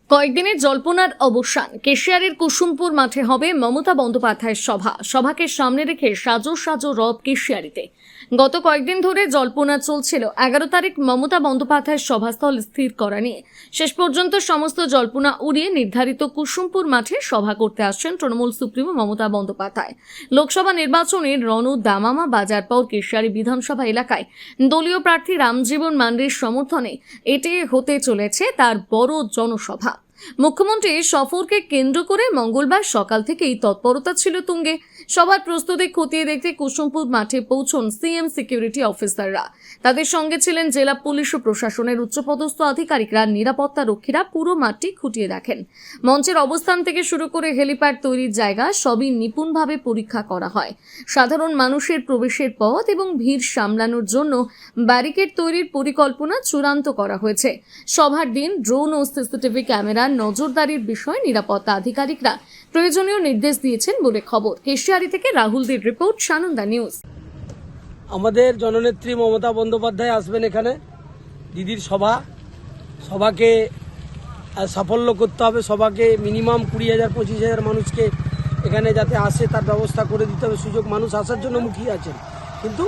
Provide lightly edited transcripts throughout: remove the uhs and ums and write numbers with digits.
কয়েকদিনের জল্পনার অবসান। কেশিয়ারের কুসুমপুর মাঠে হবে মমতা বন্দ্যোপাধ্যায়ের সভাকে সামনে রেখে সাজো সাজো রব কেশিয়ারিতে। গত কয়েকদিন ধরে জল্পনা চলছিল 11 তারিখ মমতা বন্দ্যোপাধ্যায়ের সভাস্থল স্থির করা নিয়ে। শেষ পর্যন্ত সমস্ত জল্পনা উড়িয়ে নির্ধারিত কুসুমপুর মাঠে সভা করতে আসছেন তৃণমূল সুপ্রিমো মমতা বন্দ্যোপাধ্যায়। লোকসভা নির্বাচনের দামামা বাজার পর কেশিয়ারি বিধানসভা এলাকায় দলীয় প্রার্থী রামজীবন মান্ডির সমর্থনে এটি হতে চলেছে তার বড় জনসভা। মুখ্যমন্ত্রীর সফরকে কেন্দ্র করে মঙ্গলবার সকাল থেকেই তৎপরতা ছিল তুঙ্গে। সবার প্রস্তুতি খতিয়ে দেখতে কুসুমপুর মাঠে পৌঁছন সিএম সিকিউরিটি অফিসাররা। তাদের সঙ্গে ছিলেন জেলা পুলিশ ও প্রশাসনের উচ্চপদস্থ আধিকারিকরা। নিরাপত্তা রক্ষীরা পুরো মাঠটি খুঁটিয়ে দেখেন। মঞ্চের অবস্থান থেকে শুরু করে হেলিপ্যাড তৈরির জায়গা সবই নিপুণভাবে পরীক্ষা করা হয়। সাধারণ মানুষের প্রবেশের পথ এবং ভিড় সামলানোর জন্য ব্যারিকেড তৈরির পরিকল্পনা চূড়ান্ত করা হয়েছে। সভার দিন ড্রোন ও সিসিটিভি ক্যামেরা নজরদারির বিষয়ে নিরাপত্তা আধিকারিকরা প্রয়োজনীয় নির্দেশ দিয়েছেন বলে খবর। কেশিয়ারি থেকে রাহুলদের রিপোর্ট, সানন্দা নিউজ। আমাদের জননেত্রী মমতা বন্দ্যোপাধ্যায় আসবেন এখানে। দিদির সভাকে সাফল্য করতে হবে। সভাকে মিনিমাম 20,000-25,000 মানুষকে এখানে যাতে আসে তার ব্যবস্থা করে দিতে হবে। মানুষ আসার জন্য মুখিয়ে আছেন, কিন্তু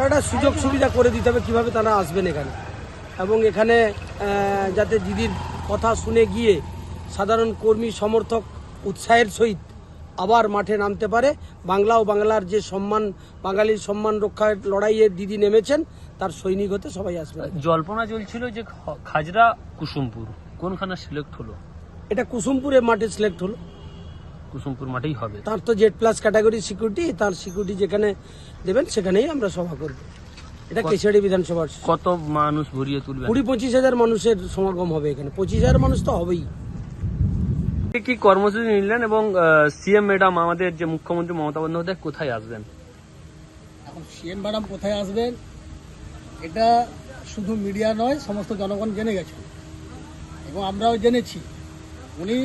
একটা সুযোগ সুবিধা করে দিতে হবে কীভাবে তারা আসবেন এখানে, এবং এখানে যাতে দিদির কথা শুনে গিয়ে সাধারণ কর্মী সমর্থক উৎসাহের সহিত আবার মাঠে নামতে পারে। বাংলা ও বাংলার যে সম্মান, বাঙালির সম্মান রক্ষার লড়াইয়ে দিদি নেমেছেন, তার সৈনিক হতে সবাই আসবে। জল্পনা চলছিল যে খাজরা কুসুমপুর কোনখানে সিলেক্ট হলো? এটা কুসুমপুরের মাঠে সিলেক্ট হলো। কুসুমপুর মাঠেই হবে। তার তো Z+ ক্যাটাগরি সিকিউরিটি, তার সিকিউরিটি যেখানে দেবেন সেখানেই আমরা সভা করব। এটা কেশিয়ারি বিধানসভার। কত মানুষ ভরিয়ে তুলবে? 20-25,000 মানুষের সমাগম হবে এখানে। 25,000 মানুষ তো হবেই। কি কর্মসূচি নিলেন এবং সিএম ম্যাডাম, আমাদের যে মুখ্যমন্ত্রী মমতা বন্দ্যোপাধ্যায় কোথায় আসবেন? এখন সিএম ম্যাডাম কোথায় আসবেন এটা শুধু মিডিয়া নয়, সমস্ত জনগণ জেনে গেছে এবং আমরাও জেনেছি। উনি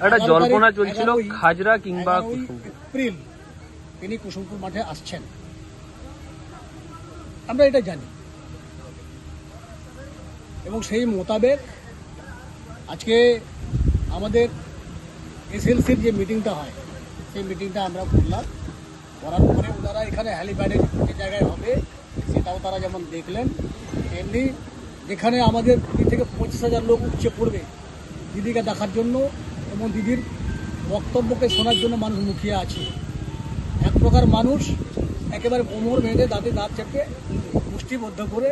একটা জল্পনা চলছিল খাজরা কিংবা এপ্রিল তিনি কুসুমপুর মাঠে আসছেন, আমরা এটা জানি এবং সেই মোতাবেক আজকে আমাদের SLCর যে মিটিংটা হয় সেই মিটিংটা আমরা করলাম। করার পরে ওনারা এখানে হেলিপ্যাডের যে জায়গায় হবে সেটাও তারা যেমন দেখলেন, এমনি যেখানে আমাদের 20 থেকে 25,000 লোক উপচে পড়বে দিদিকে দেখার জন্য এবং দিদির বক্তব্যকে শোনার জন্য মানুষ মুখিয়ে আছে। এক প্রকার মানুষ একেবারে কোমর বেঁধে দাঁতে দাঁত চেপে মুষ্টিবদ্ধ করে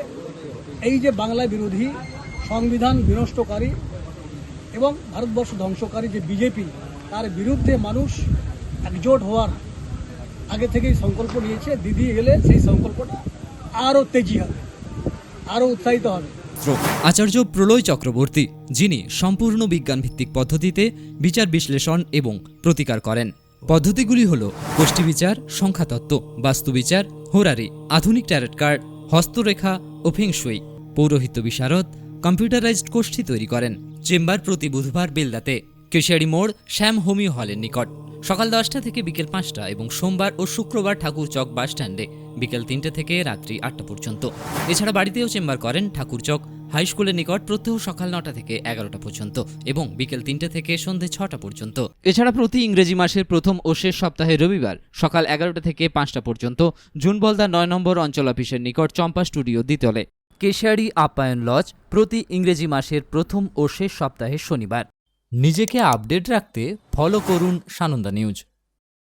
এই যে বাংলা বিরোধী, সংবিধান বিনষ্টকারী এবং ভারতবর্ষ ধ্বংসকারী যে বিজেপি, তার বিরুদ্ধে মানুষ একজোট হওয়ার আগে থেকেই সংকল্প নিয়েছে। দিদি এলে সেই সংকল্পটা আরও তেজি হবে, আরও উৎসাহিত হবে। আচার্য প্রলয় চক্রবর্তী, যিনি সম্পূর্ণ বিজ্ঞানভিত্তিক পদ্ধতিতে বিচার বিশ্লেষণ এবং প্রতিকার করেন। পদ্ধতিগুলি হল গোষ্ঠী বিচার, সংখ্যাতত্ত্ব, বাস্তুবিচার, হোরারি, আধুনিক ট্যারট কার্ড, হস্তরেখা ও ফেংশুই। পৌরোহিত্য বিশারদ, কম্পিউটারাইজড গোষ্ঠী তৈরি করেন। চেম্বার প্রতি বুধবার বেলদাতে, কেশিয়ারি মোড়, শ্যাম হোমিও হলের নিকট, সকাল 10টা থেকে বিকেল 5টা এবং সোমবার ও শুক্রবার ঠাকুরচক বাস স্ট্যান্ডে বিকেল 3টে থেকে রাত্রি 8টা পর্যন্ত। এছাড়া বাড়িতেও চেম্বার করেন ঠাকুরচক হাই স্কুলের নিকট প্রত্যহ সকাল 9টা থেকে 11টা পর্যন্ত এবং বিকেল 3টে থেকে সন্ধে 6টা পর্যন্ত। এছাড়া প্রতি ইংরেজি মাসের প্রথম ও শেষ সপ্তাহে রবিবার সকাল 11টা থেকে 5টা পর্যন্ত জুনবলদা 9 নম্বর অঞ্চল অফিসের নিকট চম্পা স্টুডিও দ্বিতলে। কেশিয়ারি আপ্যায়ন লজ প্রতি ইংরেজি মাসের প্রথম ও শেষ সপ্তাহে শনিবার। নিজেকে আপডেট রাখতে ফলো করুন সানন্দা নিউজ।